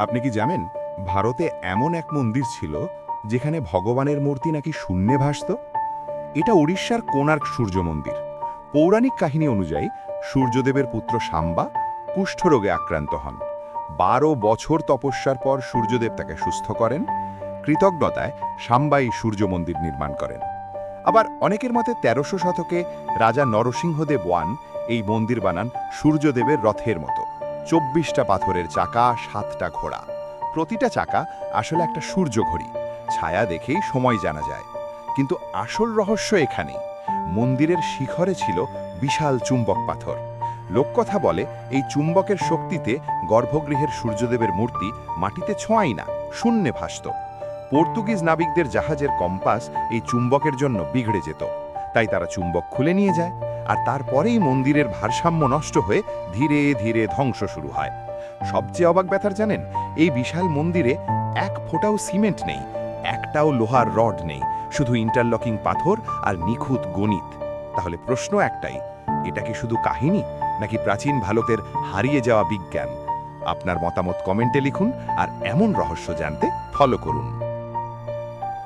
আপনি কি জানেন ভারতে এমন এক মন্দির ছিল যেখানে ভগবানের মূর্তি নাকি শূন্যে ভাসত? এটা উড়িষ্যার কোণার্ক সূর্য মন্দির। পৌরাণিক কাহিনী অনুযায়ী সূর্যদেবের পুত্র সাম্বা কুষ্ঠরোগে আক্রান্ত হন। ১২ বছর তপস্যার পর সূর্যদেব তাকে সুস্থ করেন। কৃতজ্ঞতায় সাম্বা এই সূর্য মন্দির নির্মাণ করেন। আবার অনেকের মতে ১৩০০ শতকে রাজা নরসিংহদেব ওয়ান এই মন্দির বানান সূর্যদেবের রথের মতো। ২৪টা পাথরের চাকা, ৭টা ঘোড়া। প্রতিটা চাকা আসলে একটা সূর্য ঘড়ি। ছায়া দেখেই সময় জানা যায়। কিন্তু আসল রহস্য এখানেই। মন্দিরের শিখরে ছিল বিশাল চুম্বক পাথর। লোককথা বলে এই চুম্বকের শক্তিতে গর্ভগৃহের সূর্যদেবের মূর্তি মাটিতে ছোঁয়াই না, শূন্যে ভাসত। পর্তুগিজ নাবিকদের জাহাজের কম্পাস এই চুম্বকের জন্য বিগড়ে যেত। তাই তারা চুম্বক খুলে নিয়ে যায়, আর তারপরেই মন্দিরের ভারসাম্য নষ্ট হয়ে ধীরে ধীরে ধ্বংস শুরু হয়। সবচেয়ে অবাক ব্যাপার জানেন, এই বিশাল মন্দিরে এক ফোঁটাও সিমেন্ট নেই, একটাও লোহার রড নেই, শুধু ইন্টারলকিং পাথর আর নিখুঁত গণিত। তাহলে প্রশ্ন একটাই, এটা কি শুধু কাহিনী নাকি প্রাচীন ভারতের হারিয়ে যাওয়া বিজ্ঞান? আপনার মতামত কমেন্টে লিখুন, আর এমন রহস্য জানতে ফলো করুন।